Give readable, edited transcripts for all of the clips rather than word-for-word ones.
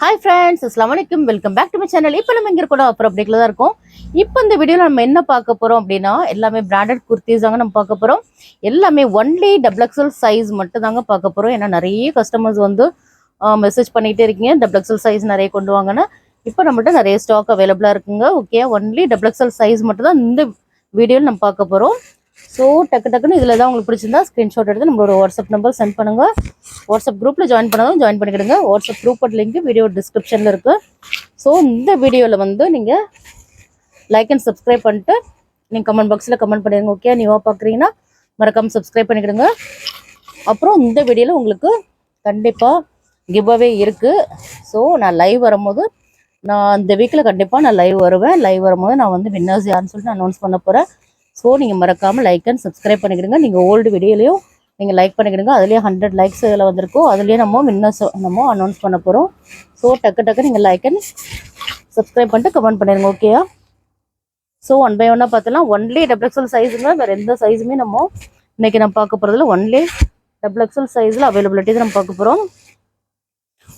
Hi friends, அஸ்ஸலாமு அலைக்கும். Welcome back to my channel. இப்போ நம்ம இங்கே கூட அப்புறம் அப்டேட்டில் தான் இருக்கோம். இப்போ இந்த வீடியோவில் நம்ம என்ன பார்க்க போகிறோம் அப்படின்னா, எல்லாமே பிராண்டட் குர்த்திஸ் தாங்க நம்ம பார்க்க போகிறோம். எல்லாமே ஒன்லி XXL சைஸ் மட்டும் தாங்க பார்க்க போகிறோம். ஏன்னா நிறைய கஸ்டமர்ஸ் வந்து மெசேஜ் பண்ணிகிட்டே இருக்கீங்க, XXL சைஸ் நிறைய கொண்டு வாங்கன்னா. இப்போ நம்மள்ட்ட நிறைய ஸ்டாக் அவைலபிளாக இருக்குங்க. ஓகே, ஒன்லி XXL சைஸ் மட்டும் தான் இந்த வீடியோவில் நம்ம பார்க்க போகிறோம். ஸோ டக்குன்னு இதில் தான் உங்களுக்கு பிடிச்சிருந்தா ஸ்க்ரீன்ஷாட் எடுத்து நம்மளோட வாட்ஸ்அப் நம்பர் சென்ட் பண்ணுங்கள். வாட்ஸ்அப் குரூப்பில் ஜாயின் பண்ணாலும் ஜாயின் பண்ணிக்கிடுங்க. வாட்ஸ்அப் குரூப்போட லிங்க் வீடியோ டிஸ்கிரிப்ஷனில் இருக்குது. ஸோ இந்த வீடியோவில் வந்து நீங்கள் லைக் அண்ட் சப்ஸ்கிரைப் பண்ணிட்டு நீங்கள் கமெண்ட் பாக்ஸில் கமெண்ட் பண்ணிடுங்க. ஓகே, நியூவாக பார்க்குறீங்கன்னா மறக்காமல் சப்ஸ்கிரைப் பண்ணிக்கிடுங்க. அப்புறம் இந்த வீடியோவில் உங்களுக்கு கண்டிப்பாக கிவ் அவே இருக்குது. ஸோ நான் லைவ் வரும்போது இந்த வீக்கில் கண்டிப்பாக நான் லைவ் வருவேன். லைவ் வரும்போது நான் வந்து வின்னர்ஸ் யாருன்னு சொல்லிட்டு நான் அனௌன்ஸ் பண்ண போகிறேன். ஸோ நீங்கள் மறக்காமல் லைக் அண்ட் சப்ஸ்கிரைப் பண்ணிக்கிடுங்க. நீங்கள் ஓல்டு வீடியோலையும் நீங்கள் லைக் பண்ணிக்கிடுங்க. அதுலேயே 100 லைக்ஸ் இதில் வந்திருக்கும். அதுலேயே நம்ம வின்னர்ஸ் நம்ம அனௌன்ஸ் பண்ண போகிறோம். ஸோ டக்கு நீங்கள் லைக் அண்ட் சப்ஸ்கிரைப் பண்ணிட்டு கமெண்ட் பண்ணிடுங்க. ஓகேயா? ஸோ ஒன் பை ஒன்னாக பார்த்தலாம். ஒன்லி XXL சைஸுங்க, வேறு எந்த சைஸுமே நம்ம இன்றைக்கி நம்ம பார்க்க போகிறதுல ஒன்லி XXL சைஸில் அவைலபிலிட்டி தான் நம்ம பார்க்க போகிறோம்.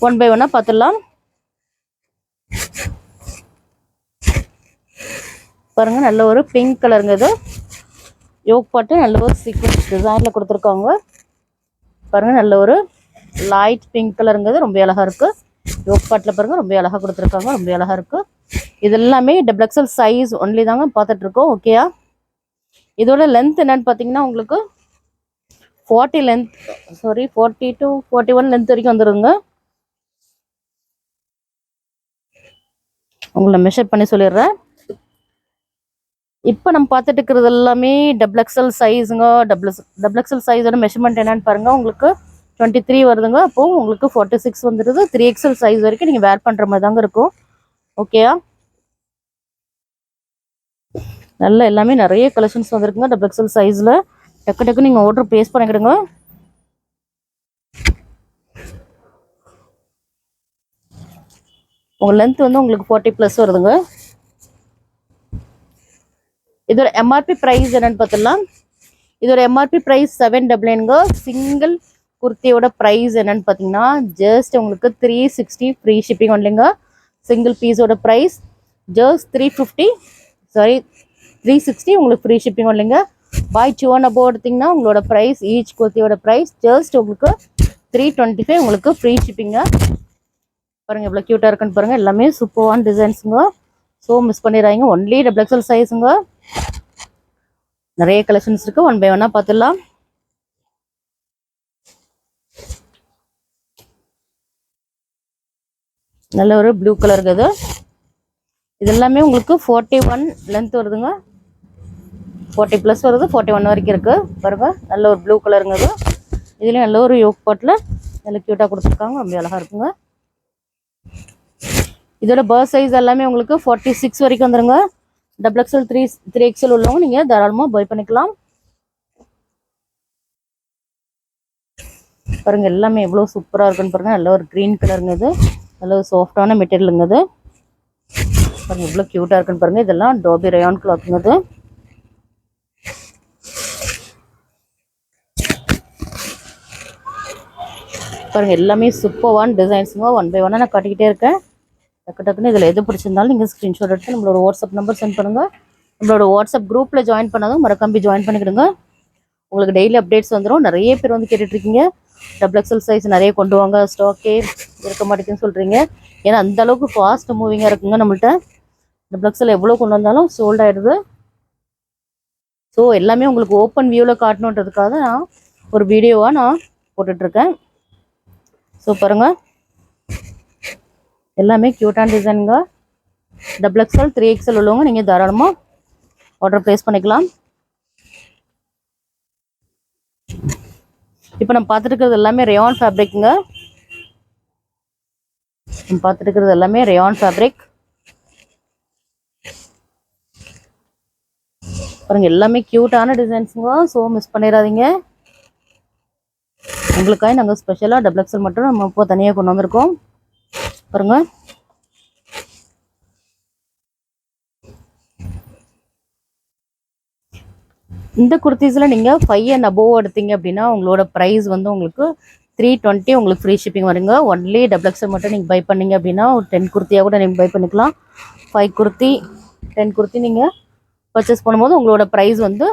ஒன் பை ஒன்னாக பார்த்துடலாம். பாருங்கள், நல்ல ஒரு பிங்க் கலருங்க. இது யோக் பாட்டு நல்ல ஒரு சீக்வன்ஸ் டிசைனில் கொடுத்துருக்காங்க. பாருங்கள், நல்ல ஒரு லைட் பிங்க் கலருங்கிறது ரொம்ப அழகாக இருக்குது. யோக் பாட்டில் பாருங்கள், ரொம்ப அழகாக கொடுத்துருக்காங்க, ரொம்ப அழகாக இருக்குது. இது எல்லாமே XXL சைஸ் ஒன்லி தாங்க பார்த்துட்ருக்கோம். ஓகேயா? இதோட லென்த் என்னன்னு பார்த்தீங்கன்னா உங்களுக்கு 40 to 41 லென்த் வரைக்கும் வந்துடுங்க. உங்களை மெஷர் பண்ணி சொல்லிடுறேன். இப்போ நம்ம பார்த்துட்டு இருக்கிறது எல்லாமே XXL சைஸுங்க. XXL சைஸோட மெஷர்மெண்ட் என்னன்னு பாருங்கள். உங்களுக்கு 23 வருதுங்க. அப்போது உங்களுக்கு 46 வந்துடுது. 3XL சைஸ் வரைக்கும் நீங்கள் வேர் பண்ணுற மாதிரி தாங்க இருக்கும். ஓகேயா? நல்ல எல்லாமே நிறைய கலெக்ஷன்ஸ் வந்துருக்குங்க XXL சைஸில். டக்கு நீங்கள் ஆர்டர் ப்ளேஸ் பண்ணிக்கிடுங்க. உங்கள் லென்த் வந்து உங்களுக்கு 40+ வருதுங்க. இதோட எம்ஆர்பி ப்ரைஸ் என்னன்னு பார்த்துடலாம். இதோட எம்ஆர்பி ப்ரைஸ் 799ங்க. சிங்கிள் குர்த்தியோட ப்ரைஸ் என்னன்னு பார்த்தீங்கன்னா ஜஸ்ட் உங்களுக்கு 360 ஃப்ரீ ஷிப்பிங் ஒன்லிங்க. சிங்கிள் பீஸோட ப்ரைஸ் ஜஸ்ட் 360 உங்களுக்கு ஃப்ரீ ஷிப்பிங் ஒன்லிங்க. பாய் 2 and above எடுத்திங்கன்னா உங்களோட ப்ரைஸ் ஈச் குர்த்தியோட ப்ரைஸ் ஜஸ்ட் உங்களுக்கு 325 உங்களுக்கு ஃப்ரீ ஷிப்பிங்க. பாருங்கள் எவ்வளோ க்யூட்டாக இருக்குன்னு பாருங்கள். எல்லாமே சூப்பரான டிசைன்ஸுங்க. ஸோ மிஸ் பண்ணிடுறாங்க. Only XXL சைஸுங்க. நிறைய கலெக்ஷன்ஸ் இருக்குது. ஒன் பை ஒன்னாக பார்த்துடலாம். நல்ல ஒரு ப்ளூ கலர் இருக்குது. இது எல்லாமே உங்களுக்கு 41 லென்த் வருதுங்க. 40+ வருது. 41 வரைக்கும் இருக்குது. பாருங்கள், நல்ல ஒரு ப்ளூ கலருங்க. இது இதுலேயும் நல்ல ஒரு யோக் பாட்டில் நல்ல க்யூட்டாக கொடுத்துருக்காங்க. ரொம்ப அழகாக இருக்குங்க. இதோட பர்த் சைஸ் எல்லாமே உங்களுக்கு 46 வரைக்கும் வந்துடுங்க. XXL 3XL உள்ளவங்க நீங்கள் தாராளமாக பை பண்ணிக்கலாம். பாருங்கள், எல்லாமே எவ்வளோ சூப்பராக இருக்குன்னு பாருங்கள். நல்ல ஒரு க்ரீன் கலருங்க. இது நல்ல ஒரு சாஃப்டான மெட்டீரியலுங்க. இது பாருங்கள் எவ்வளோ க்யூட்டாக இருக்குன்னு பாருங்கள். இதெல்லாம் டோபி ரயான் கிளாத்துங்க. இது பாருங்கள் எல்லாமே சூப்பரான டிசைன்ஸுங்க. ஒன் பை ஒன்னாக நான் காட்டிக்கிட்டே இருக்கேன். டக்குன்னு இதில் எது பிடிச்சிருந்தாலும் நீங்கள் ஸ்க்ரீன்ஷாட் எடுத்து நம்மளோட வாட்ஸ்அப் நம்பர் சென்ட் பண்ணுங்கள். நம்மளோட வாட்ஸ்அப் குரூப்பில் ஜாயின் பண்ணாலும் மறக்காம ஜாயின் பண்ணிக்கிடுங்க. உங்களுக்கு டெய்லி அப்டேட்ஸ் வந்துடும். நிறைய பேர் வந்து கேட்டுட்ருக்கீங்க, XXL சைஸ் நிறைய கொண்டு வாங்க, ஸ்டாக்கே இருக்க மாட்டேங்குன்னு சொல்கிறீங்க. ஏன்னா அந்தளவுக்கு ஃபாஸ்ட் மூவிங்காக இருக்குங்க நம்மள்ட்ட. XXL எவ்வளோ கொண்டு வந்தாலும் சோல்ட் ஆகிடுது. ஸோ எல்லாமே உங்களுக்கு ஓப்பன் வியூவில் காட்டணுன்றதுக்காக நான் ஒரு வீடியோவாக நான் போட்டுட்ருக்கேன். ஸோ பாருங்கள், எல்லாமே க்யூட்டான டிசைனுங்க. XXL 3XL உள்ளவங்க நீங்கள் தாராளமாக ஆர்டர் ப்ளேஸ் பண்ணிக்கலாம். இப்போ நம்ம பார்த்துட்டு இருக்கிறது எல்லாமே ரயான் ஃபேப்ரிக்குங்க. நம்ம பார்த்துட்டு இருக்கிறது எல்லாமே ரயான் ஃபேப்ரிக். பாருங்கள் எல்லாமே க்யூட்டான டிசைன்ஸுங்க. ஸோ மிஸ் பண்ணிடாதீங்க. உங்களுக்காக நாங்கள் ஸ்பெஷலாக XXL மட்டும் நம்ம இப்போ தனியாக கொண்டு வந்திருக்கோம். பாருங்கள், இந்த குர்த்திஸில் நீங்கள் 5 and above எடுத்தீங்க அப்படின்னா உங்களோட ப்ரைஸ் வந்து உங்களுக்கு 320 உங்களுக்கு ஃப்ரீ ஷிப்பிங் வருங்க. ஒன்லி டபுள் எக்ஸல் மட்டும் நீங்கள் பை பண்ணீங்க அப்படின்னா ஒரு 10 குர்த்தியாக கூட நீங்கள் பை பண்ணிக்கலாம். 5 குர்த்தி 10 குர்த்தி நீங்கள் பர்ச்சேஸ் பண்ணும்போது உங்களோட ப்ரைஸ் வந்து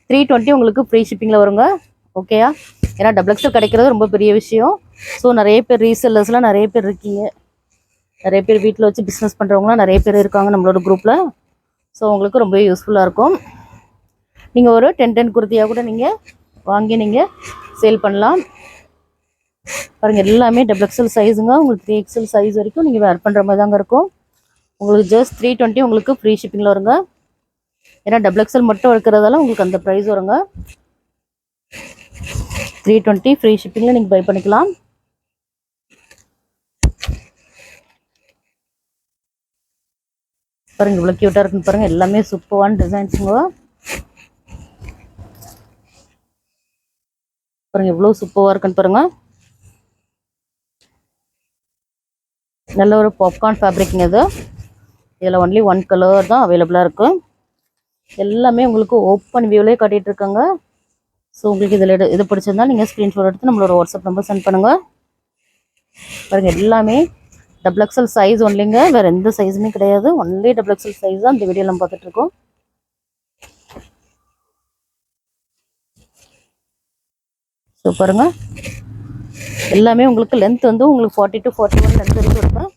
320 உங்களுக்கு ஃப்ரீ ஷிப்பிங்கில் வருங்க. ஓகேயா? ஏன்னா டபுள் எக்ஸல் கிடைக்கிறது ரொம்ப பெரிய விஷயம். ஸோ நிறைய பேர் ரீசெல்லர்ஸ்லாம் நிறைய பேர் இருக்கீங்க. நிறைய பேர் வீட்டில் வச்சு பிஸ்னஸ் பண்ணுறவங்களாம் நிறைய பேர் இருக்காங்க நம்மளோட குரூப்பில். ஸோ உங்களுக்கு ரொம்ப யூஸ்ஃபுல்லாக இருக்கும். நீங்கள் ஒரு 10 குர்த்தியாக கூட நீங்கள் வாங்கி நீங்கள் சேல் பண்ணலாம். பாருங்கள் எல்லாமே டபுள் எக்ஸல் சைஸுங்க. உங்களுக்கு 3XL சைஸ் வரைக்கும் நீங்கள் வேர் பண்ணுற மாதிரி தாங்க இருக்கும். உங்களுக்கு ஜஸ்ட் 320 உங்களுக்கு ஃப்ரீ ஷிப்பிங்கில் வருங்க. ஏன்னா டபுள் எக்ஸல் மட்டும் இருக்கிறதால உங்களுக்கு அந்த ப்ரைஸ் வருங்க. 320 ஃப்ரீ ஷிப்பிங்கில் நீங்கள் பை பண்ணிக்கலாம். பாருங்கள் இவ்வளோ க்யூட்டாக இருக்குன்னு பாருங்கள். எல்லாமே சூப்பரான டிசைன்ஸுங்க. பாருங்கள் எவ்வளோ சூப்பராக இருக்குன்னு பாருங்கள். நல்ல ஒரு பாப்கார்ன் ஃபேப்ரிக்ங்க இது. இதில் ஒன்லி 1 கலர் தான் அவைலபிளாக இருக்குது. எல்லாமே உங்களுக்கு ஓப்பன் வியூவிலே காட்டிகிட்டு இருக்காங்க. ஸோ உங்களுக்கு இதில் இது பிடிச்சிருந்தா நீங்கள் ஸ்க்ரீன்ஷாட் எடுத்து நம்மளோட வாட்ஸ்அப் நம்பர் சென்ட் பண்ணுங்கள். பாருங்கள் எல்லாமே டபுள் எக்ஸல் சைஸ் ஒன்லிங்க. வேறு எந்த சைஸுமே கிடையாது. ஒன்லி டபுள் எக்ஸல் சைஸ் தான் இந்த வீடியோவில் நம்ம பார்த்துட்ருக்கோம். ஸோ பாருங்கள் எல்லாமே உங்களுக்கு லென்த் வந்து உங்களுக்கு 40 to 41 லென்த் வரைக்கும் இருக்கும்.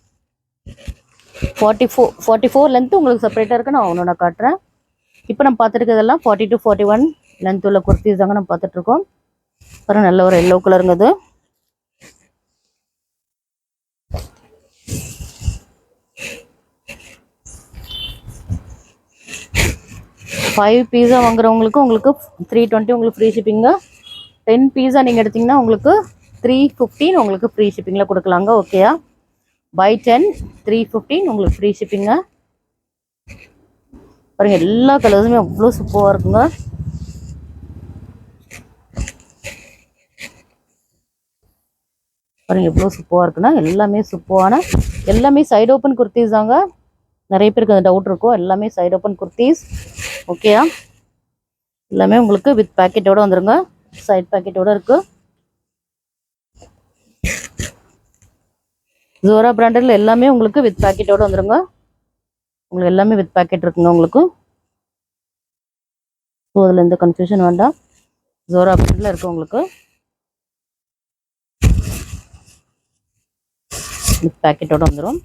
44 லென்த்து உங்களுக்கு செப்பரேட்டாக இருக்குது. நான் ஒன்று காட்டுறேன். இப்போ நம்ம பார்த்துருக்கிறதெல்லாம் 40 to 41 லென்த் உள்ள குர்த்திஸ் தாங்க நம்ம பார்த்துட்ருக்கோம். பாருங்கள் நல்ல ஒரு எல்லோ கலருங்க அது. ஃபைவ் பீஸா வாங்குறவங்களுக்கு உங்களுக்கு 320 உங்களுக்கு ஃப்ரீ ஷிப்பிங்க. 10 பீஸா நீங்கள் எடுத்திங்கன்னா உங்களுக்கு 315 உங்களுக்கு ஃப்ரீ ஷிப்பிங்கில் கொடுக்கலாங்க. ஓகேயா? பை 10 315 உங்களுக்கு ஃப்ரீ ஷிப்பிங்க. பாருங்கள் எல்லா கலர்ஸுமே அவ்வளோ சூப்பராக இருக்குங்க. பாருங்கள் எவ்வளோ சூப்பராக இருக்குன்னா எல்லாமே சூப்பரான எல்லாமே சைடு ஓப்பன் குர்த்திஸ் தாங்க. நிறைய பேருக்கு அந்த டவுட் இருக்கும். எல்லாமே சைடு ஓப்பன் குர்த்திஸ். ஓகேயா? எல்லாமே உங்களுக்கு வித் பேக்கெட்டோடு வந்துடுங்க. சைட் பேக்கெட்டோடு இருக்குது. ஜோரா பிராண்டடில் எல்லாமே உங்களுக்கு வித் பேக்கெட்டோடு வந்துடுங்க. உங்களுக்கு எல்லாமே வித் பேக்கெட் இருக்குங்க உங்களுக்கு. ஸோ அதில் எந்த கன்ஃபியூஷன் வேண்டாம். ஜோரா பிராண்டில் இருக்குது உங்களுக்கு வித் பேக்கெட்டோடு வந்துடும்.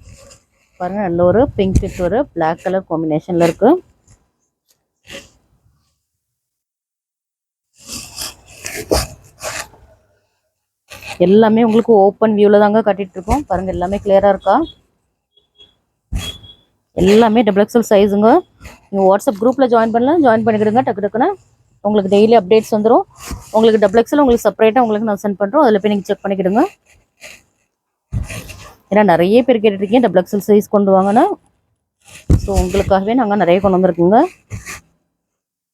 பாருங்கள் நல்ல ஒரு பிங்க் வித் ஒரு பிளாக் கலர் காம்பினேஷனில் இருக்குது. எல்லாமே உங்களுக்கு ஓப்பன் வியூவில் தாங்க காட்டிகிட்டு இருக்கோம். பாருங்கள் எல்லாமே கிளியராக இருக்கா? எல்லாமே டபுள் எக்ஸல் சைஸுங்க. நீங்கள் வாட்ஸ்அப் குரூப்பில் ஜாயின் பண்ணலாம். ஜாயின் பண்ணிக்கிடுங்க. டக்கு டக்குன்னு உங்களுக்கு டெய்லி அப்டேட்ஸ் வந்துடும். உங்களுக்கு டபுள் எக்ஸல் உங்களுக்கு செப்பரேட்டாக உங்களுக்கு நான் சென்ட் பண்ணுறோம். அதில் போய் நீங்கள் செக் பண்ணிக்கிடுங்க. ஏன்னா நிறைய பேர் கேட்டுருக்கீங்க டபுள் எக்ஸல் சைஸ் கொண்டு வாங்கன்னு. ஸோ உங்களுக்காகவே நாங்கள் நிறைய கொண்டு வந்துருக்குங்க.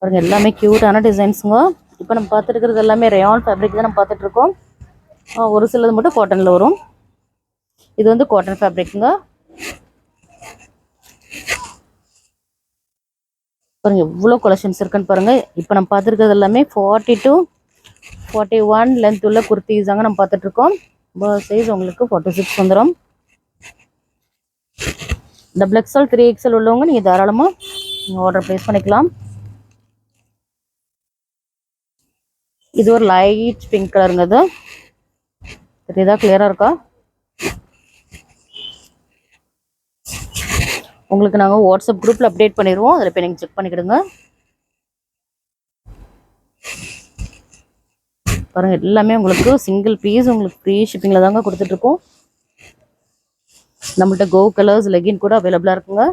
பாருங்கள் எல்லாமே க்யூட்டான டிசைன்ஸுங்க. இப்போ நம்ம பார்த்துருக்கிறது எல்லாமே ரயான் ஃபேப்ரிக் தான் நம்ம பார்த்துட்ருக்கோம். ஒரு சிலது மட்டும் காட்டனில் வரும். இது வந்து காட்டன் ஃபேப்ரிக்குங்க. பாருங்கள் எவ்வளோ கலெக்ஷன்ஸ் இருக்குன்னு பாருங்கள். இப்போ நம்ம பார்த்துருக்கிறது எல்லாமே 40 to 41 லென்த் உள்ள குர்த்திஸ் தாங்க நம்ம பார்த்துட்ருக்கோம். சைஸ் உங்களுக்கு 46 வந்துடும். டபுள் எக்ஸ்எல் 3XL உள்ளவங்க நீங்கள் தாராளமாக நீங்கள் ஆர்டர் ப்ளேஸ் பண்ணிக்கலாம். இது ஒரு லைட் பிங்க் கலருங்க. அது தெரியுதா? கிளியராக இருக்கா? உங்களுக்கு நாங்கள் வாட்ஸ்அப் குரூப்பில் அப்டேட் பண்ணிடுவோம். அதில் போய் நீங்கள் செக் பண்ணிக்கிடுங்க. பாருங்கள் எல்லாமே உங்களுக்கு சிங்கிள் பீஸ் உங்களுக்கு ஃப்ரீ ஷிப்பிங்கில் தாங்க கொடுத்துட்ருக்கோம். நம்மள்ட்ட கோ கலர்ஸ் லெகின் கூட அவைலபிளாக இருக்குங்க.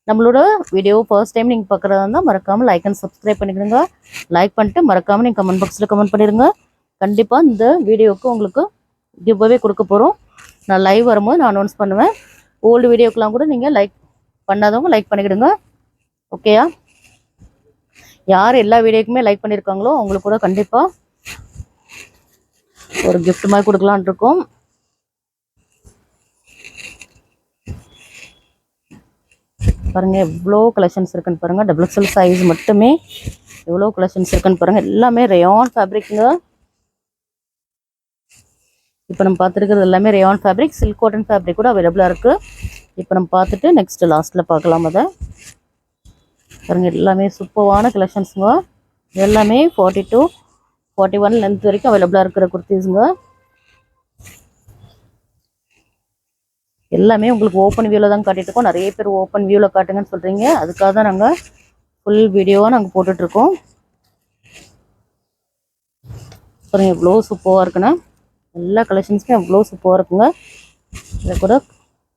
நம்மளோட வீடியோ ஃபர்ஸ்ட் டைம் நீங்கள் பார்க்குறதா இருந்தால் மறக்காமல் லைக் அண்ட் சப்ஸ்கிரைப் பண்ணிக்கிடுங்க. லைக் பண்ணிட்டு மறக்காமல் நீங்கள் கமெண்ட் பாக்ஸில் கமெண்ட் பண்ணிடுங்க. கண்டிப்பாக இந்த வீடியோவுக்கு உங்களுக்கு கிவ்அவே கொடுக்க போகிறோம். நான் லைவ் வரும்போது நான் அனௌன்ஸ் பண்ணுவேன். ஓல்டு வீடியோக்கெலாம் கூட நீங்கள் லைக் பண்ணாதவங்க லைக் பண்ணிக்கிடுங்க. ஓகேயா? யார் எல்லா வீடியோக்குமே லைக் பண்ணியிருக்காங்களோ அவங்களுக்கு கூட கண்டிப்பாக ஒரு கிஃப்ட் மாதிரி கொடுக்கலான் இருக்கோம். பாருங்கள் எவ்வளோ கலெக்ஷன்ஸ் இருக்குன்னு பாருங்கள். டபுள் எக்ஸ்எல் சைஸ் மட்டுமே எவ்வளோ கலெக்ஷன்ஸ் இருக்குன்னு பாருங்கள். எல்லாமே ரயான் ஃபேப்ரிக்குங்க. இப்போ நம்ம பார்த்துருக்கிறது எல்லாமே rayon fabric, silk cotton fabric கூட அவைலபிளாக இருக்குது. இப்போ நம்ம பார்த்துட்டு நெக்ஸ்ட் லாஸ்ட்டில் பார்க்கலாம். அதை பாருங்க, எல்லாமே சூப்பரான கலெக்ஷன்ஸுங்க. எல்லாமே 40 to 41 லென்த் வரைக்கும் அவைலபிளாக இருக்கிற குர்த்திஸுங்க. எல்லாமே உங்களுக்கு ஓப்பன் வியூவில் தான் காட்டிகிட்டு இருக்கோம். நிறைய பேர் ஓப்பன் வியூவில் காட்டுங்கன்னு சொல்கிறீங்க. அதுக்காக தான் நாங்கள் ஃபுல் வீடியோவாக நாங்கள் போட்டுட்ருக்கோம். பாருங்கள் எவ்வளோ சூப்பராக இருக்குண்ணா. எல்லா கலெக்ஷன்ஸுமே எவ்வளோ சூப்பராக இருக்குங்க. இதை கூட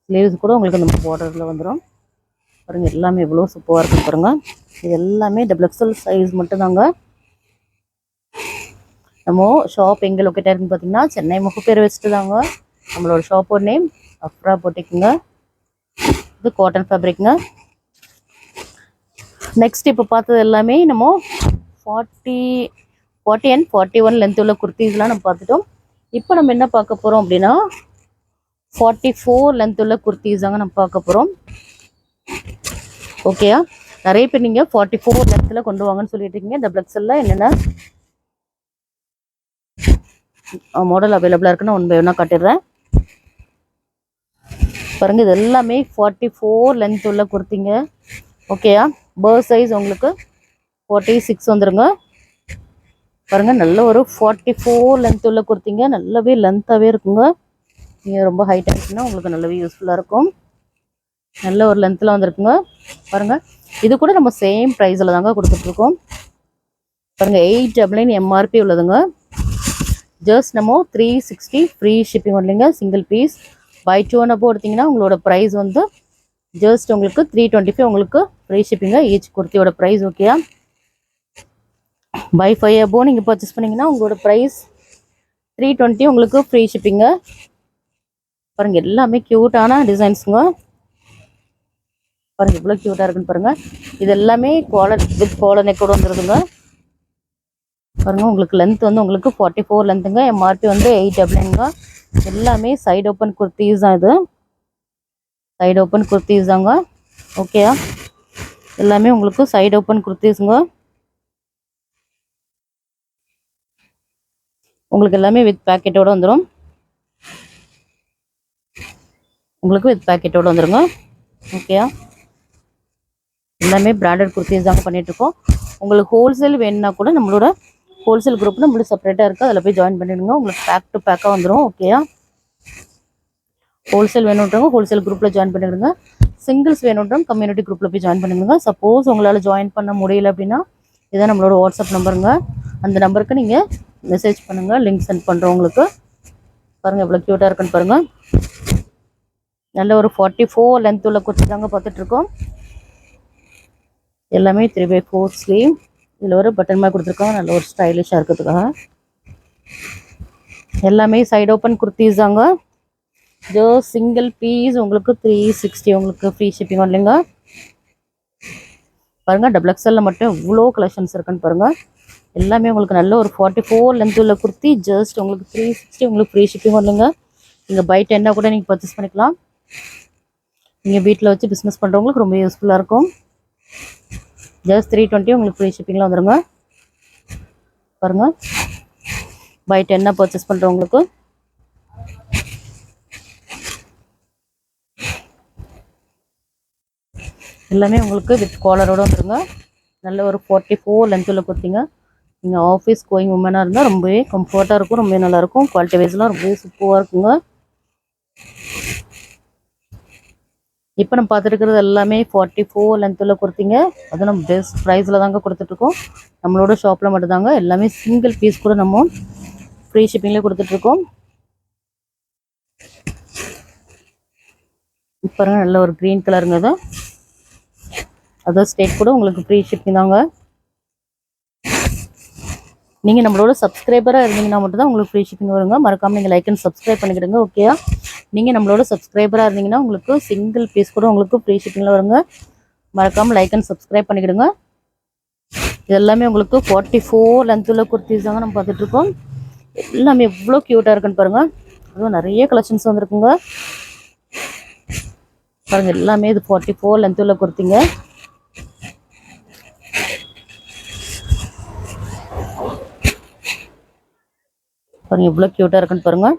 ஸ்லீவ்ஸ் கூட உங்களுக்கு இந்த பார்டரில் வந்துடும். பாருங்கள் எல்லாமே எவ்வளோ சூப்பராக இருக்குது பாருங்கள். இது எல்லாமே XXL சைஸ் மட்டும்தாங்க. நம்ம ஷாப் எங்கே லொக்கேட்டாக இருக்குன்னு பார்த்தீங்கன்னா சென்னை முகப்பேர் வச்சுட்டு தாங்க நம்மளோட ஷாப்போட நேம் அஃப்ரா பொட்டிக்குங்க. இது காட்டன் ஃபேப்ரிக்ங்க. நெக்ஸ்ட் இப்போ பார்த்தது எல்லாமே நம்ம 40 and 41 லென்த் உள்ள குர்த்திஸ்லாம் நம்ம பார்த்துட்டோம். இப்போ நம்ம என்ன பார்க்க போகிறோம் அப்படின்னா 44 லென்த் உள்ள குர்த்திஸ் தாங்க நம்ம பார்க்க போகிறோம். ஓகேயா, நிறைய பேர் நீங்கள் 44 லென்த்தில் கொண்டு வாங்கன்னு சொல்லிட்டு இருக்கீங்க. XXL என்னென்ன மாடல் அவைலபிளாக இருக்குன்னு ஒன் பை ஒன்றா காட்டிடுறேன். பாருங்கள், இது எல்லாமே 44 லென்த் உள்ள குர்த்திங்க. ஓகேயா, பர்த் சைஸ் உங்களுக்கு 46 வந்துருங்க. பாருங்கள், நல்ல ஒரு 44 லென்த் உள்ள குர்த்திங்க. நல்லாவே லென்த்தாகவே இருக்குங்க. நீங்கள் ரொம்ப ஹைட்டாக இருக்குன்னா உங்களுக்கு நல்லாவே யூஸ்ஃபுல்லாக இருக்கும். நல்ல ஒரு லென்த்தில் வந்துருக்குங்க. பாருங்கள், இது கூட நம்ம சேம் ப்ரைஸில் தாங்க கொடுத்துட்ருக்கோம். பாருங்கள், 899 MRP உள்ளதுங்க. ஜஸ்ட் நம்ம 360 ஃப்ரீ ஷிப்பிங் வரலைங்க. Single piece buy 2 and above எடுத்திங்கன்னா உங்களோட ப்ரைஸ் வந்து ஜஸ்ட் உங்களுக்கு 325 உங்களுக்கு ஃப்ரீ ஷிப்பிங்க ஈச் குர்த்தியோட ப்ரைஸ். ஓகேயா, பை 5 above நீங்கள் பர்ச்சேஸ் பண்ணிங்கன்னா உங்களோட ப்ரைஸ் 320 உங்களுக்கு ஃப்ரீ ஷிப்பிங்க. பாருங்கள், எல்லாமே க்யூட்டான டிசைன்ஸுங்க. பாருங்கள் இவ்வளோ க்யூட்டாக இருக்குன்னு பாருங்கள். இது எல்லாமே காலர் வித் காலர் நெக்கோட வந்துடுதுங்க. பாருங்கள், உங்களுக்கு லென்த் வந்து உங்களுக்கு 44 லென்த்துங்க. MRP வந்து 899ங்க. எல்லாமே சைடு ஓப்பன் குர்த்திஸ் தான். இது சைடு ஓப்பன் குர்த்திஸ் தாங்க. ஓகேயா, எல்லாமே உங்களுக்கு சைடு ஓப்பன் குர்த்திஸுங்க. உங்களுக்கு எல்லாமே வித் பேக்கெட்டோட வந்துடும். உங்களுக்கு வித் பேக்கெட்டோட வந்துடுங்க. ஓகேயா, எல்லாமே பிராண்டட் குர்த்திஸ் தாங்க பண்ணிகிட்ருக்கோம். உங்களுக்கு ஹோல்சேல் வேணுன்னா கூட நம்மளோட ஹோல்சேல் குரூப் நம்மளுக்கு செப்பரேட்டாக இருக்குது. அதில் போய் ஜாயின் பண்ணிவிடுங்க. உங்களுக்கு பேக் டு பேக்காக வந்துடும். ஓகேயா, ஹோல்சேல் வேணுன்றவங்க ஹோல்சேல் குரூப்பில் ஜாயின் பண்ணிவிடுங்க. சிங்கிள்ஸ் வேணுன்றவங்க கம்யூனிட்டி குரூப்பில் போய் ஜாயின் பண்ணிவிடுங்க. சப்போஸ் உங்களால் ஜாயின் பண்ண முடியல அப்படின்னா இதான் நம்மளோட வாட்ஸ்அப் நம்பருங்க. அந்த நம்பருக்கு நீங்கள் மெசேஜ் பண்ணுங்கள், லிங்க் சென்ட் பண்ணுறவங்களுக்கு. பாருங்கள் எவ்வளோ க்யூட்டாக இருக்குன்னு பாருங்கள். நல்ல ஒரு 44 லென்த் உள்ள குர்த்தி தாங்க பார்த்துட்ருக்கோம். எல்லாமே 3/4 ஸ்லீவ். இதில் ஒரு பட்டன் மாதிரி கொடுத்துருக்காங்க, நல்ல ஒரு ஸ்டைலிஷாக இருக்கிறதுக்காக. எல்லாமே சைடு ஓப்பன் குர்த்திஸ் தாங்க. ஜோ சிங்கிள் பீஸ் உங்களுக்கு 360 உங்களுக்கு ஃப்ரீ ஷிப்பிங் வரலைங்க. பாருங்கள், XXL மட்டும் இவ்வளோ கலெக்ஷன்ஸ் இருக்குன்னு பாருங்கள். எல்லாமே உங்களுக்கு நல்ல ஒரு 44 லென்த் உள்ள குர்த்தி. ஜஸ்ட் உங்களுக்கு 360 உங்களுக்கு ஃப்ரீ ஷிப்பிங் வரலைங்க. நீங்கள் பை 10 கூட நீங்கள் பர்ச்சேஸ் பண்ணிக்கலாம். நீங்கள் வீட்டில் வச்சு பிஸ்னஸ் பண்ணுறவங்களுக்கு ரொம்ப யூஸ்ஃபுல்லாக இருக்கும். ஜஸ்ட் 320 உங்களுக்கு ஃப்ரீ ஷிப்பிங்கில் வந்துடுங்க. பாருங்கள், பை 10 பர்ச்சேஸ் பண்ணுறவங்களுக்கு. எல்லாமே உங்களுக்கு வித் காலரோடு வந்துடுங்க. நல்ல ஒரு 44 லென்த் உள்ள கொடுத்தீங்க. நீங்கள் ஆஃபீஸ் கோயிங் உமனாக இருந்தால் ரொம்பவே கம்ஃபர்ட்டாக இருக்கும், ரொம்பவே நல்லாயிருக்கும். குவாலிட்டி வைஸ்லாம் ரொம்பவே சூப்பராக இருக்குங்க. இப்போ நம்ம பார்த்துருக்கிறது எல்லாமே 44 லென்த்தில் கொடுத்தீங்க. அதுவும் நம்ம பெஸ்ட் ப்ரைஸில் தாங்க கொடுத்துட்ருக்கோம். நம்மளோட ஷாப்பில் மட்டும்தாங்க. எல்லாமே சிங்கிள் பீஸ் கூட நம்ம ஃப்ரீ ஷிப்பிங்லேயே கொடுத்துட்ருக்கோம். இப்போ நல்ல ஒரு க்ரீன் கலருங்க. அதர் ஸ்டேட் கூட உங்களுக்கு ஃப்ரீ ஷிப்பிங் தாங்க. நீங்கள் நம்மளோட சப்ஸ்கிரைபராக இருந்தீங்கன்னா மட்டும்தான் உங்களுக்கு ஃப்ரீ ஷிப்பிங் வருங்க. மறக்காமல் நீங்கள் லைக் அண்ட் சப்ஸ்கிரைப் பண்ணிக்கிடுங்க. ஓகேயா, நீங்கள் நம்மளோட சப்ஸ்கிரைபராக இருந்தீங்கன்னா உங்களுக்கு சிங்கிள் பீஸ் கூட உங்களுக்கு ஃப்ரீ ஷிப்பிங்கில் வருங்க. மறக்காமல் லைக் அண்ட் சப்ஸ்கிரைப் பண்ணிக்கிடுங்க. இது எல்லாமே உங்களுக்கு 44 லென்த் உள்ள குர்த்திஸ் தாங்க நம்ம பார்த்துட்ருக்கோம். எல்லாமே எவ்வளோ க்யூட்டாக இருக்குன்னு பாருங்கள். அதுவும் நிறைய கலெக்ஷன்ஸ் வந்துருக்குங்க பாருங்கள். எல்லாமே இது 44 லென்த் உள்ள குர்த்திங்க. பாருங்கள் எவ்வளோ க்யூட்டாக இருக்குன்னு பாருங்கள்.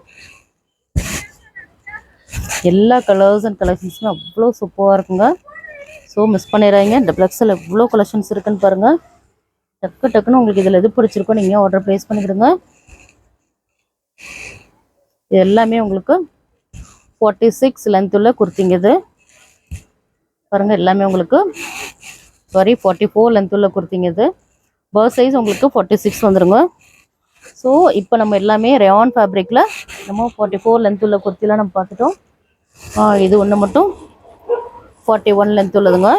எல்லா கலர்ஸ் அண்ட் கலெக்ஷன்ஸுமே அவ்வளோ சூப்பராக இருக்குங்க. ஸோ மிஸ் பண்ணிடுறாங்க. டபுள் எக்ஸல் எவ்வளோ கலெக்ஷன்ஸ் இருக்குன்னு பாருங்கள். டக்குன்னு உங்களுக்கு இதில் எது பிடிச்சிருக்கோ நீங்கள் ஆர்டர் ப்ளேஸ் பண்ணிக்கிடுங்க. இது எல்லாமே உங்களுக்கு 46 லென்த் உள்ள குர்த்திங்க. இது பாருங்கள் எல்லாமே உங்களுக்கு 44 லென்த் உள்ள குர்த்திங்க. இது பர்த் சைஸ் உங்களுக்கு 46 வந்துருங்க. ஸோ இப்போ நம்ம எல்லாமே ரயான் ஃபேப்ரிக்கில் நம்ம 44 லென்த் உள்ள குர்த்திலாம் நம்ம பார்த்துட்டோம். இது ஒன்று மட்டும் 41 லென்த் உள்ளதுங்க.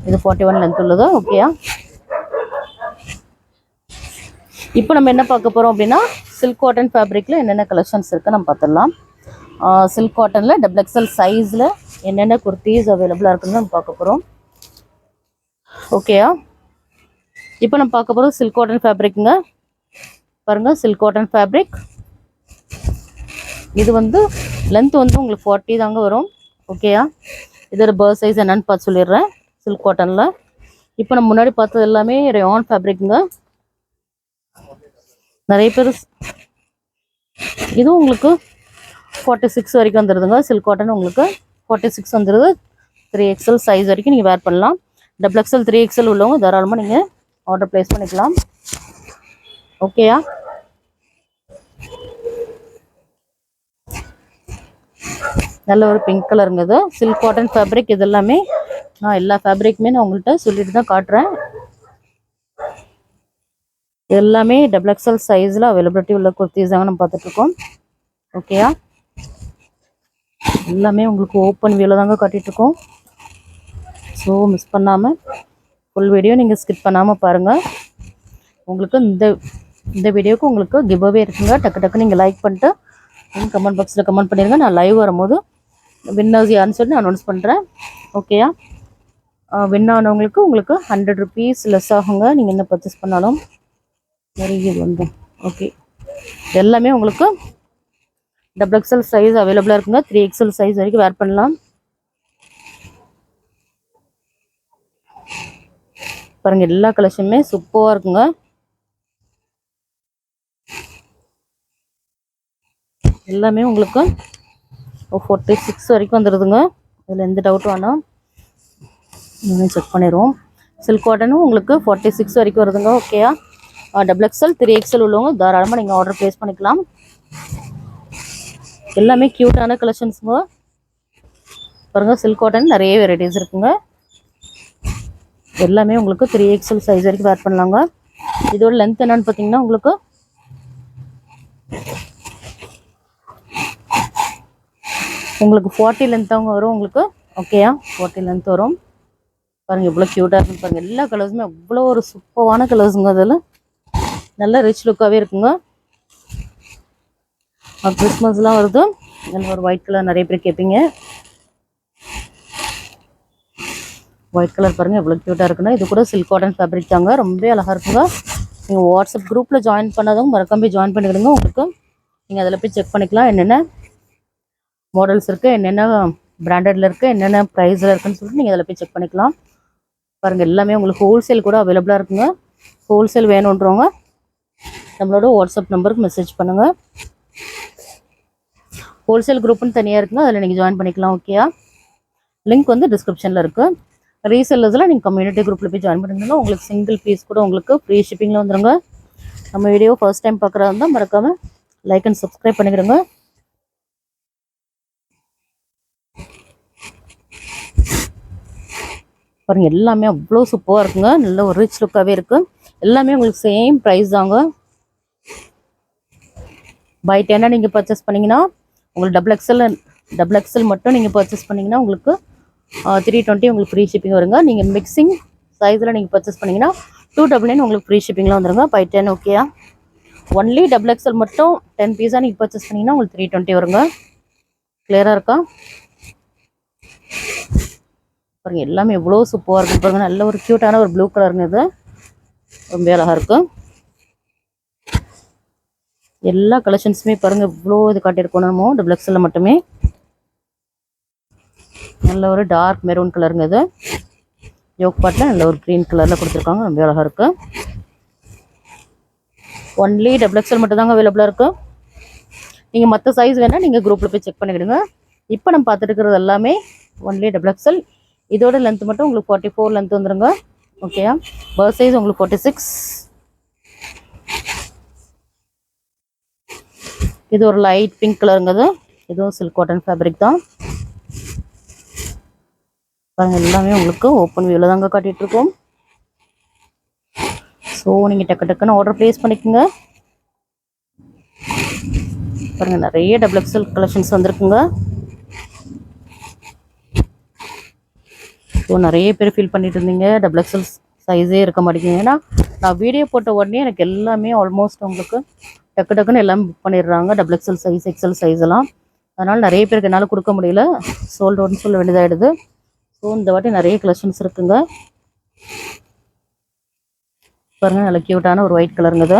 இது 41 லென்த் உள்ளது. ஓகேயா? இப்போ நம்ம என்ன பார்க்க போகிறோம் அப்படின்னா சில்க் காட்டன் ஃபேப்ரிக்கில் என்னென்ன கலெக்ஷன்ஸ் இருக்குது நம்ம பார்த்துடலாம். சில்க் காட்டனில் டபுள் எக்ஸல் சைஸில் என்னென்ன குர்த்திஸ் அவைலபிளாக இருக்குன்னு நம்ம பார்க்க போகிறோம். ஓகேயா? இப்போ நம்ம பார்க்க போகிறோம் சில்க் காட்டன் ஃபேப்ரிக்குங்க. பாருங்கள், சில்க் காட்டன் ஃபேப்ரிக். இது வந்து லென்த் வந்து உங்களுக்கு 40 தாங்க வரும். ஓகேயா? இதோட பர்த் சைஸ் என்னன்னு பார்த்து சொல்லிடுறேன். சில்க் காட்டனில் இப்போ நம்ம முன்னாடி பார்த்தது எல்லாமே ரயான் ஃபேப்ரிக்குங்க. நிறைய பேர் இதுவும் உங்களுக்கு 46 வரைக்கும் வந்துடுதுங்க. சில்க் காட்டன் உங்களுக்கு 46 வந்துடுது. 3XL சைஸ் வரைக்கும் நீங்கள் வேர் பண்ணலாம். டபுள் எக்ஸல் 3XL உள்ளவங்க தாராளமாக நீங்கள் ஆர்டர் ப்ளேஸ் பண்ணிக்கலாம். ஓகேயா? நல்ல ஒரு பிங்க் கலருங்க. இது சில்க் காட்டன் ஃபேப்ரிக். இது எல்லாமே நான் எல்லா ஃபேப்ரிக்குமே நான் உங்கள்கிட்ட சொல்லிட்டு தான் காட்டுறேன். எல்லாமே டபுள் எக்ஸல் சைஸில் அவைலபிலிட்டி உள்ள குர்த்திஸ் தாங்க நம்ம பார்த்துட்ருக்கோம். ஓகேயா? எல்லாமே உங்களுக்கு ஓப்பன் வியூவில் தாங்க காட்டிகிட்ருக்கோம். ஸோ மிஸ் பண்ணாமல் ஃபுல் வீடியோ நீங்கள் ஸ்கிப் பண்ணாமல் பாருங்கள். உங்களுக்கு இந்த வீடியோவுக்கு உங்களுக்கு கிவ் அவே இருக்குங்க. டக்கு நீங்கள் லைக் பண்ணிட்டு கமெண்ட் பாக்ஸில் கமெண்ட் பண்ணிடுங்க. நான் லைவ் வரும்போது வின்னர்ஸ் யாருன்னு சொல்லி நான் அனௌன்ஸ் பண்ணுறேன். ஓகேயா? வின் ஆனவங்களுக்கு உங்களுக்கு 100 rupees லெஸ் ஆகுங்க நீங்கள் என்ன பர்ச்சேஸ் பண்ணாலும். இது வந்து ஓகே, எல்லாமே உங்களுக்கு டபுள் எக்ஸல் சைஸ் அவைலபிளாக இருக்குங்க. 3XL சைஸ் வரைக்கும் வேர் பண்ணலாம். பாருங்க, எல்லா கலெக்ஷனுமே சூப்பராக இருக்குங்க. எல்லாமே உங்களுக்கு 46 வரைக்கும் வந்துடுதுங்க. இதில் எந்த டவுட்டும் வேணாம், இன்னும் செக் பண்ணிடுவோம். சில்க் காட்டனும் உங்களுக்கு 46 வரைக்கும் வருதுங்க. ஓகேயா? டபுள் எக்ஸல் 3XL உள்ளவங்க தாராளமாக நீங்கள் ஆர்டர் ப்ளேஸ் பண்ணிக்கலாம். எல்லாமே க்யூட்டான கலெக்ஷன்ஸுங்க. பாருங்கள், சில்க் காட்டன் நிறைய வெரைட்டிஸ் இருக்குங்க. எல்லாமே உங்களுக்கு 3XL சைஸ் வரைக்கும் வேர் பண்ணலாங்க. இதோட லென்த் என்னன்னு பார்த்தீங்கன்னா உங்களுக்கு உங்களுக்கு 40 லென்த் அவங்க வரும் உங்களுக்கு. ஓகேயா? 40 லென்த் வரும். பாருங்கள் எவ்வளோ க்யூட்டாக இருக்குன்னு பாருங்கள். எல்லா கலர்ஸுமே அவ்வளோ ஒரு சூப்பரான கலர்ஸுங்க. அதில் நல்ல ரிச் லுக்காகவே இருக்குங்க. கிறிஸ்மஸ்லாம் வருது. அதில் ஒரு ஒயிட் கலர் நிறைய பேர் கேட்பீங்க. ஒயிட் கலர் பாருங்கள் எவ்வளோ க்யூட்டாக இருக்குன்னா. இது கூட சில்க் காட்டன் ஃபேப்ரிக் தாங்க. ரொம்ப அழகாக இருக்குங்க. நீங்கள் வாட்ஸ்அப் குரூப்பில் ஜாயின் பண்ணாதவங்க மறக்காம போய் ஜாயின் பண்ணிவிடுங்க. உங்களுக்கு நீங்கள் அதில் போய் செக் பண்ணிக்கலாம் என்னென்ன மாடல்ஸ் இருக்குது, என்னென்ன பிராண்டடில் இருக்குது, என்னென்ன ப்ரைஸில் இருக்குதுன்னு சொல்லிட்டு நீங்கள் அதில் போய் செக் பண்ணிக்கலாம். பாருங்கள், எல்லாமே உங்களுக்கு ஹோல்சேல் கூட அவைலபிளாக இருக்குங்க. ஹோல்சேல் வேணுன்றவங்க நம்மளோட வாட்ஸ்அப் நம்பருக்கு மெசேஜ் பண்ணுங்கள். ஹோல்சேல் குரூப்புன்னு தனியாக இருக்குங்க, அதில் நீங்கள் ஜாயின் பண்ணிக்கலாம். ஓகேயா? லிங்க் வந்து டிஸ்கிரிப்ஷனில் இருக்குது. ரீசெல்லர்ஸில் நீங்கள் கம்யூனிட்டி குரூப்பில் போய் ஜாயின் பண்ணிங்கன்னா உங்களுக்கு சிங்கிள் பீஸ் கூட உங்களுக்கு ஃப்ரீ ஷிப்பிங்கில் வந்துடுங்க. நம்ம வீடியோ ஃபர்ஸ்ட் டைம் பார்க்குறதா இருந்தால் மறக்காமல் லைக் அண்ட் சப்ஸ்கிரைப் பண்ணிக்கிடுங்க. பாருங்கள், எல்லாமே அவ்வளோ சூப்பராக இருக்குங்க. நல்ல ஒரு ரிச் லுக்காகவே இருக்குது. எல்லாமே உங்களுக்கு சேம் ப்ரைஸ் தாங்க. பை 10 நீங்கள் பர்ச்சேஸ் பண்ணிங்கன்னா உங்களுக்கு டபுள் எக்ஸல் மட்டும் நீங்கள் பர்ச்சேஸ் பண்ணிங்கன்னா உங்களுக்கு 320 உங்களுக்கு ஃப்ரீ ஷிப்பிங் வருங்க. நீங்கள் மிக்சிங் சைஸில் நீங்கள் பர்ச்சேஸ் பண்ணிங்கன்னா 299 உங்களுக்கு ஃப்ரீ ஷிப்பிங்கில் வந்துடுங்க பை 10. ஓகேயா? ஒன்லி டபுள் எக்ஸல் மட்டும் 10 பீஸாக நீங்கள் பர்ச்சேஸ் பண்ணிங்கன்னா உங்களுக்கு 320 வருங்க. கிளியராக இருக்கா? பாருங்கள், எல்லாமே எவ்வளோ சூப்பராக இருக்குது பாருங்கள். நல்ல ஒரு க்யூட்டான ஒரு ப்ளூ கலருங்க. இது ரொம்ப அழகாக இருக்கும். எல்லா கலெக்ஷன்ஸுமே பாருங்கள் இவ்வளோ இது காட்டியிருக்கோம் நம்ம டபுள் எக்ஸலில் மட்டுமே. நல்ல ஒரு டார்க் மெரூன் கலருங்க. இது யோக் பாட்டில் நல்ல ஒரு க்ரீன் கலரில் கொடுத்துருக்காங்க. ரொம்ப அழகாக இருக்குது. ஒன்லி டபுள் எக்ஸல் மட்டும் தாங்க அவைலபிளாக இருக்குது. நீங்கள் மற்ற சைஸ் வேணால் நீங்கள் குரூப்பில் போய் செக் பண்ணிக்கிடுங்க. இப்போ நம்ம பார்த்துட்டு இருக்கிறது எல்லாமே ஒன்லி டபுள் எக்ஸல். இதோட லென்த் மட்டும் உங்களுக்கு 44 லென்த் வந்துருங்க. ஓகேயா? பர்த் சைஸ் உங்களுக்கு 46. இது ஒரு லைட் பிங்க் கலருங்கிறது. இதுவும் சில்க் காட்டன் ஃபேப்ரிக் தான். பாருங்க, எல்லாமே உங்களுக்கு ஓப்பன் வியூவில் தாங்க காட்டிகிட்டு இருக்கோம். ஸோ நீங்கள் டக்குன்னு ஆர்டர் ப்ளேஸ் பண்ணிக்கோங்க. பாருங்க, நிறைய டபுள் எக்ஸல் கலெக்ஷன்ஸ் வந்திருக்குங்க. ஸோ நிறைய பேர் ஃபீல் பண்ணிட்டு இருந்தீங்க டபுள் எக்ஸல் சைஸே இருக்க மாட்டேங்குது. ஏன்னா நான் வீடியோ போட்ட உடனே எனக்கு எல்லாமே ஆல்மோஸ்ட் உங்களுக்கு டக்குன்னு எல்லாமே புக் பண்ணிடுறாங்க. Double XL size, XL size எல்லாம். அதனால் நிறைய பேருக்கு என்னால் கொடுக்க முடியல, சோல்ட் அவுட்னு சொல்ல வேண்டியதாகிடுது. ஸோ இந்த வாட்டி நிறைய கலெக்ஷன்ஸ் இருக்குங்க. பாருங்கள், நல்ல க்யூட்டான ஒரு ஒயிட் கலருங்க இது.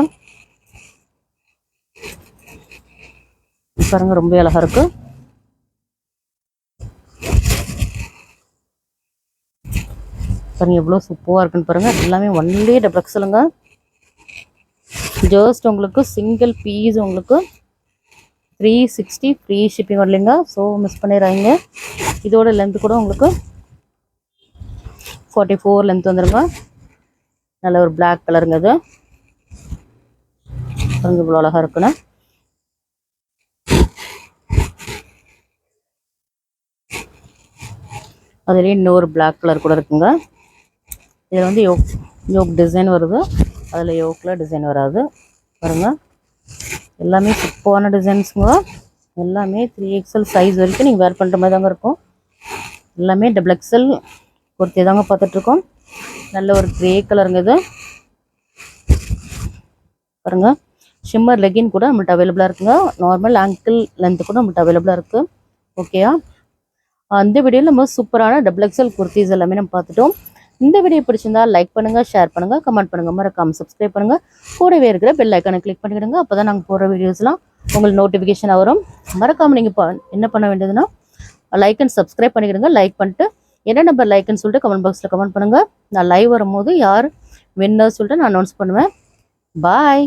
பாருங்கள், ரொம்ப அழகாக இருக்குது. பாருங்கள் எவ்வளோ சூப்பராக இருக்குன்னு பாருங்கள். எல்லாமே ஒன்லி டபுள் எக்ஸலுங்க. ஜஸ்ட் உங்களுக்கு சிங்கிள் பீஸ் உங்களுக்கு 360 ஃப்ரீ ஷிப்பிங் வரலைங்க. ஸோ மிஸ் பண்ணிடுறாங்க. இதோட லென்த் கூட உங்களுக்கு 44 லென்த் வந்துடுங்க. நல்ல ஒரு பிளாக் கலருங்க இது. பாருங்க இவ்வளோ அழகாக இருக்குன்னு. அதுலேயே இன்னொரு பிளாக் கலர் கூட இருக்குங்க. இதில் வந்து யோக் டிசைன் வருது, அதில் யோக்கில் டிசைன் வராது. பாருங்கள், எல்லாமே சூப்பரான டிசைன்ஸுங்க. எல்லாமே 3XL சைஸ் வரைக்கும் நீங்கள் வேர் பண்ணுற மாதிரி தாங்க இருக்கும். எல்லாமே டபுள் எக்ஸல் குர்த்தி தாங்க பார்த்துட்ருக்கோம். நல்ல ஒரு க்ரே கலருங்க இது. பாருங்கள், ஷிம்மர் லெகின் கூட நம்மள்ட்ட அவைலபிளாக இருக்குங்க. நார்மல் ஆங்கிள் லென்த்து கூட நம்மள்ட்ட அவைலபிளாக இருக்குது. ஓகேயா? அந்த வீடியோவில் நம்ம சூப்பரான டபுள் எக்ஸல் குர்த்திஸ் எல்லாமே நம்ம பார்த்துட்டோம். இந்த வீடியோ பிடிச்சிருந்தா லைக் பண்ணுங்கள், ஷேர் பண்ணுங்கள், கமெண்ட் பண்ணுங்கள், மறக்காமல் சப்ஸ்கிரைப் பண்ணுங்கள். கூடவே இருக்கிற பெல் ஐக்கானை கிளிக் பண்ணிக்கிடுங்க. அப்போ தான் நாங்கள் போடுற வீடியோஸ்லாம் உங்களுக்கு நோட்டிஃபிகேஷன் வரும். மறக்காமல் நீங்கள் என்ன பண்ண வேண்டியதுன்னா லைக் அண்ட் சப்ஸ்கிரைப் பண்ணிக்கிடுங்க. லைக் பண்ணிட்டு என்ன நம்பர் லைக்குன்னு சொல்லிட்டு கமெண்ட் பாக்ஸில் கமெண்ட் பண்ணுங்கள். நான் லைவ் வரும்போது யார் வின்னர் சொல்லிட்டு நான் அனௌன்ஸ் பண்ணுவேன். பாய்.